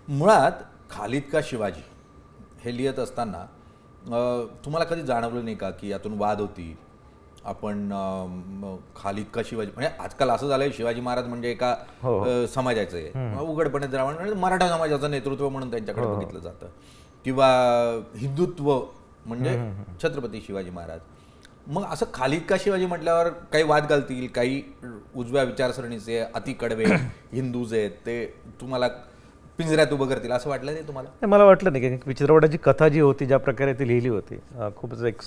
मुळात खालिद का शिवाजी हे लिहित असताना तुम्हाला कधी जाणवलं नाही का की यातून वाद होती आपण खालिद का शिवाजी म्हणजे आजकाल असं झालंय शिवाजी महाराज म्हणजे एका समाजाचं आहे उघडपणे जर म्हणजे मराठा समाजाचं नेतृत्व म्हणून त्यांच्याकडे बघितलं जातं किंवा हिंदुत्व म्हणजे छत्रपती शिवाजी महाराज. मग असं खालिद का शिवाजी म्हटल्यावर काही वाद घालतील, काही उजव्या विचारसरणीचे अति कडवे हिंदूज आहेत ते तुम्हाला पिंजऱ्यात उभं करतील असं वाटलं नाही तुम्हाला? मला वाटलं नाही की चित्रपटाची कथा जी होती ज्या प्रकारे ती लिहिली होती खूपच एक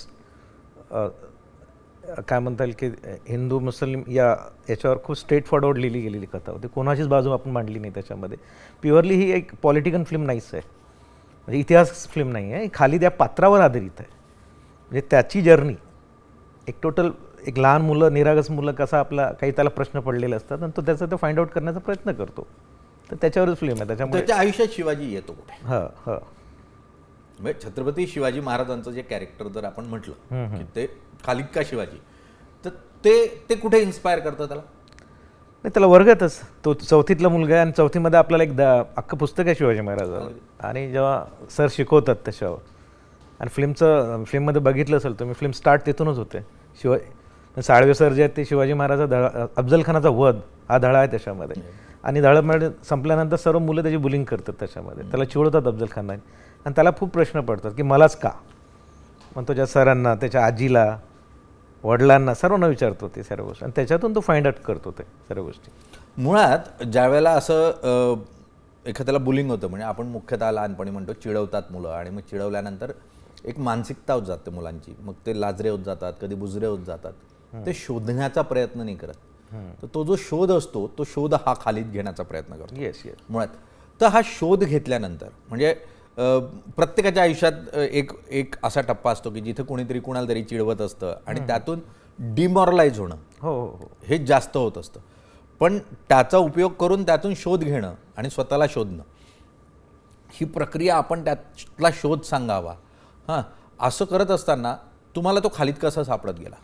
काय म्हणता येईल की हिंदू मुस्लिम याच्यावर खूप स्ट्रेट फॉरवर्ड लिहिली गेलेली कथा होती. कोणाचीच बाजू आपण मांडली नाही त्याच्यामध्ये. प्युअरली ही एक पॉलिटिकल फिल्म नाहीच आहे, म्हणजे इतिहास फिल्म नाही आहे. खालिद या पात्रावर आधारित आहे. म्हणजे त्याची जर्नी एक टोटल एक लहान मुलं निरागस मुलं कसा आपला काही त्याला प्रश्न पडलेले असतात आणि तो त्याचा तो फाइंड आउट करण्याचा प्रयत्न करतो. तर त्याच्यावरच फिल्म आहे. त्याच्यामुळे त्याच्या आयुष्यात शिवाजी येतो कुठे? हां म्हणजे छत्रपती शिवाजी महाराजांचं जे कॅरेक्टर जर आपण म्हटलं की ते खालिद का शिवाजी, तर ते कुठे इन्स्पायर करतं त्याला? नाही, त्याला वर्गातच तो 4थीतला मुलगा आहे आणि 4थीमध्ये आपल्याला एक अख्खं पुस्तक आहे शिवाजी महाराजांवर. आणि जेव्हा सर शिकवतात त्याच्यावर आणि फिल्ममध्ये बघितलं असेल तुम्ही, फिल्म स्टार्ट तिथूनच होते. साळवे सर जे आहेत ते शिवाजी महाराजा अफजल खानाचा वध हा धडा आहे त्याच्यामध्ये. आणि धडा संपल्यानंतर सर्व मुलं त्याची बुलिंग करतात त्याच्यामध्ये, त्याला चिडवतात अफजल खानला आणि त्याला खूप प्रश्न पडतात की मलाच का. मग त्याच्या सरांना, त्याच्या आजीला, वडिलांना, सर्वांना विचारतो ते सर्व गोष्टी आणि त्याच्यातून तो फाइंड आउट करतो ते सर्व गोष्टी. मुळात ज्यावेळेला असं एखाद्याला बुलिंग होतं म्हणजे आपण मुख्यतः लहानपणी म्हणतो चिडवतात मुलं आणि मग चिडवल्यानंतर एक मानसिकता होत जाते मुलांची, मग ते लाजरे होत जातात, कधी बुजरे होत जातात, ते शोधण्याचा प्रयत्न नाही करत. तर तो जो शोध असतो तो शोध हा खालिद घेण्याचा प्रयत्न करतो. येस मुळात तर हा शोध घेतल्यानंतर म्हणजे प्रत्येकाच्या आयुष्यात एक असा टप्पा असतो की जिथे कोणीतरी कुणाला तरी चिडवत असतं आणि त्यातून डिमॉरलाइज होणं हो हे जास्त होत असतं. पण त्याचा उपयोग करून त्यातून शोध घेणं आणि स्वतःला शोधणं ही प्रक्रिया आपण त्यातला शोध सांगावा. असं करत असताना तुम्हाला तो खालिद कसा सापडत गेला?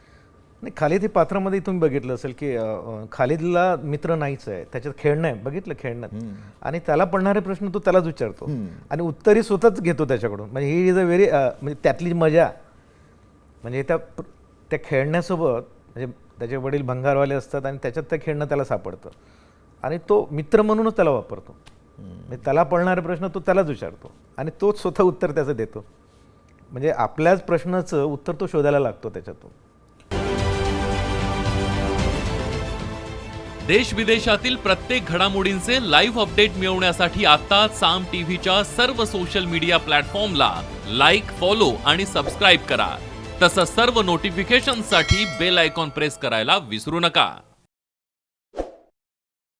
नाही, खालिद हे पात्रामध्ये तुम्ही बघितलं असेल की खालिदला मित्र नाहीच आहे, त्याच्यात खेळणं आहे, बघितलं खेळणं आणि त्याला पडणारे प्रश्न तो त्यालाच विचारतो आणि उत्तरही स्वतःच घेतो त्याच्याकडून. म्हणजे ही इज अ व्हेरी म्हणजे त्यातली मजा म्हणजे त्या खेळण्यासोबत म्हणजे त्याचे वडील भंगारवाले असतात आणि त्याच्यात त्या खेळणं त्याला सापडतं आणि तो मित्र म्हणूनच त्याला वापरतो. म्हणजे त्याला पडणारे प्रश्न तो त्यालाच विचारतो आणि तोच स्वतः उत्तर त्याचं देतो. म्हणजे आपल्याच प्रश्नाचं उत्तर तो शोधायला लागतो त्याच्यातून. देश विदेशातील प्रत्येक घडामोडींचे लाईव्ह अपडेट मिळवण्यासाठी आता साम टीव्हीच्या सर्व सोशल मीडिया प्लॅटफॉर्मला लाईक, फॉलो आणि सबस्क्राईब करा. तसंच सर्व नोटिफिकेशनसाठी बेल आयकॉन प्रेस करायला विसरू नका.